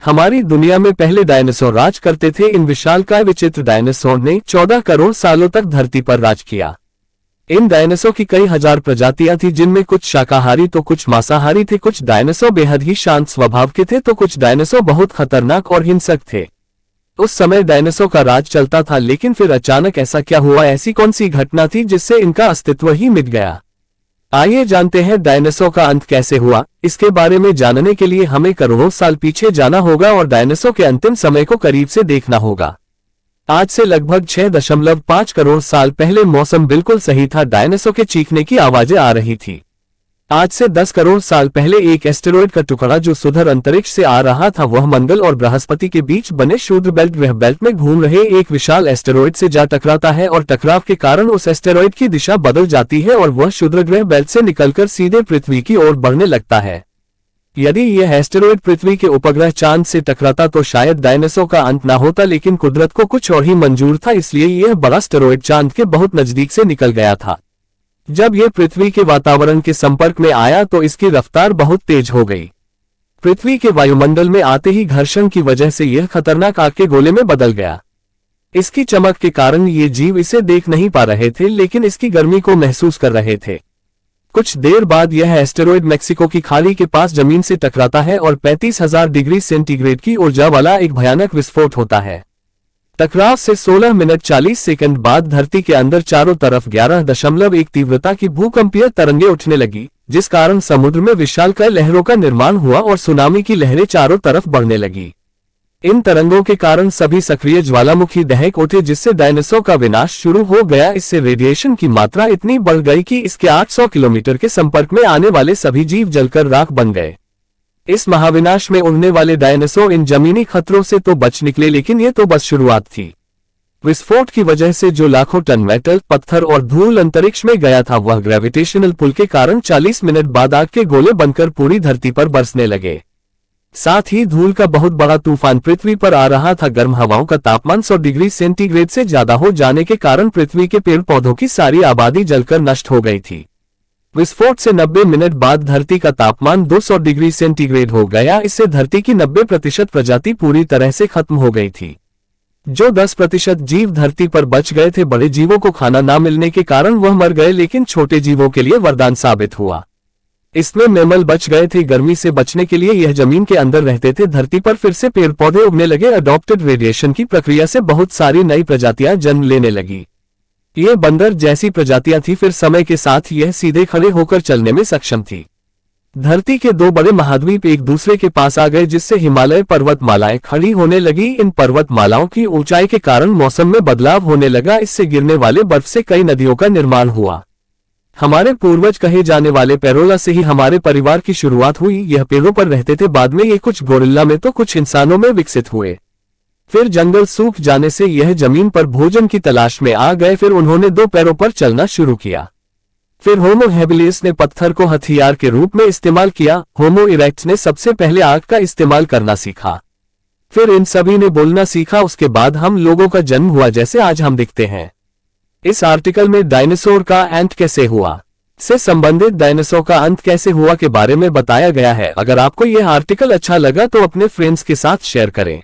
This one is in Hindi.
हमारी दुनिया में पहले डायनासोर राज करते थे। इन विशालकाय विचित्र डायनासोर ने 14 करोड़ सालों तक धरती पर राज किया। इन डायनासोर की कई हजार प्रजातियां थी, जिनमें कुछ शाकाहारी तो कुछ मांसाहारी थे। कुछ डायनासोर बेहद ही शांत स्वभाव के थे तो कुछ डायनासोर बहुत खतरनाक और हिंसक थे। उस समय डायनासोर का राज चलता था, लेकिन फिर अचानक ऐसा क्या हुआ? ऐसी कौन सी घटना थी जिससे इनका अस्तित्व ही मिट गया? आइए जानते हैं डायनासोर का अंत कैसे हुआ। इसके बारे में जानने के लिए हमें करोड़ों साल पीछे जाना होगा और डायनासोर के अंतिम समय को करीब से देखना होगा। आज से लगभग 6.5 करोड़ साल पहले मौसम बिल्कुल सही था। डायनासोर के चीखने की आवाजें आ रही थी। आज से 10 करोड़ साल पहले एक एस्टेरॉयड का टुकड़ा जो सुदूर अंतरिक्ष से आ रहा था, वह मंगल और बृहस्पति के बीच बने शूद्र बेल्ट ग्रह बेल्ट में घूम रहे एक विशाल एस्टेरॉयड से जा टकराता है और टकराव के कारण उस एस्टेरॉयड की दिशा बदल जाती है और वह शूद्र ग्रह बेल्ट से निकलकर सीधे पृथ्वी की ओर बढ़ने लगता है। यदि यह एस्टेरॉयड पृथ्वी के उपग्रह चांद से टकराता तो शायद डायनासोर का अंत न होता, लेकिन कुदरत को कुछ और ही मंजूर था, इसलिए यह बड़ा एस्टेरॉयड चांद के बहुत नजदीक से निकल गया था। जब यह पृथ्वी के वातावरण के संपर्क में आया तो इसकी रफ्तार बहुत तेज हो गई। पृथ्वी के वायुमंडल में आते ही घर्षण की वजह से यह खतरनाक आग के गोले में बदल गया। इसकी चमक के कारण ये जीव इसे देख नहीं पा रहे थे, लेकिन इसकी गर्मी को महसूस कर रहे थे। कुछ देर बाद यह एस्टेरॉयड मेक्सिको की खाड़ी के पास जमीन से टकराता है और 35,000 डिग्री सेंटीग्रेड की ऊर्जा वाला एक भयानक विस्फोट होता है। टकराव से 16 मिनट 40 सेकंड बाद धरती के अंदर चारों तरफ 11.1 तीव्रता की भूकंपीय तरंगें उठने लगी, जिस कारण समुद्र में विशालकाय लहरों का निर्माण हुआ और सुनामी की लहरें चारों तरफ बढ़ने लगी। इन तरंगों के कारण सभी सक्रिय ज्वालामुखी दहक उठे, जिससे डायनासोर का विनाश शुरू हो गया। इससे रेडिएशन की मात्रा इतनी बढ़ गई कि इसके 800 किलोमीटर के संपर्क में आने वाले सभी जीव जलकर राख बन गए। इस महाविनाश में उड़ने वाले डायनासोर इन जमीनी खतरों से तो बच निकले, लेकिन ये तो बस शुरुआत थी। विस्फोट की वजह से जो लाखों टन मेटल, पत्थर और धूल अंतरिक्ष में गया था, वह ग्रेविटेशनल पुल के कारण 40 मिनट बाद आग के गोले बनकर पूरी धरती पर बरसने लगे। साथ ही धूल का बहुत बड़ा तूफान पृथ्वी पर आ रहा था। गर्म हवाओं का तापमान 100 डिग्री सेंटीग्रेड से ज्यादा हो जाने के कारण पृथ्वी के पेड़ पौधों की सारी आबादी जलकर नष्ट हो गई थी। विस्फोट से 90 मिनट बाद धरती का तापमान 200 डिग्री सेंटीग्रेड हो गया। इससे धरती की 90% प्रजाति पूरी तरह से खत्म हो गई थी। जो 10% जीव धरती पर बच गए थे, बड़े जीवों को खाना न मिलने के कारण वह मर गए, लेकिन छोटे जीवों के लिए वरदान साबित हुआ। इसमें मैमल बच गए थे। गर्मी से बचने के लिए यह जमीन के अंदर रहते थे। धरती पर फिर से पेड़ पौधे उगने लगे। अडॉप्टेड रेडिएशन की प्रक्रिया से बहुत सारी नई प्रजातियां जन्म लेने लगी। ये बंदर जैसी प्रजातियां थी। फिर समय के साथ यह सीधे खड़े होकर चलने में सक्षम थी। धरती के दो बड़े महाद्वीप एक दूसरे के पास आ गए, जिससे हिमालय पर्वतमालाएं खड़ी होने लगी। इन पर्वतमालाओं की ऊंचाई के कारण मौसम में बदलाव होने लगा। इससे गिरने वाले बर्फ से कई नदियों का निर्माण हुआ। हमारे पूर्वज कहे जाने वाले पेरोला से ही हमारे परिवार की शुरुआत हुई। यह पेड़ों पर रहते थे। बाद में ये कुछ गोरिल्ला में तो कुछ इंसानों में विकसित हुए। फिर जंगल सूख जाने से यह जमीन पर भोजन की तलाश में आ गए। फिर उन्होंने 2 पैरों पर चलना शुरू किया। फिर होमो हेबिलिस ने पत्थर को हथियार के रूप में इस्तेमाल किया। होमो इरेक्टस ने सबसे पहले आग का इस्तेमाल करना सीखा। फिर इन सभी ने बोलना सीखा। उसके बाद हम लोगों का जन्म हुआ जैसे आज हम दिखते हैं। इस आर्टिकल में डायनासोर का अंत कैसे हुआ से संबंधित डायनासोर का अंत कैसे हुआ के बारे में बताया गया है। अगर आपको यह आर्टिकल अच्छा लगा तो अपने फ्रेंड्स के साथ शेयर करें।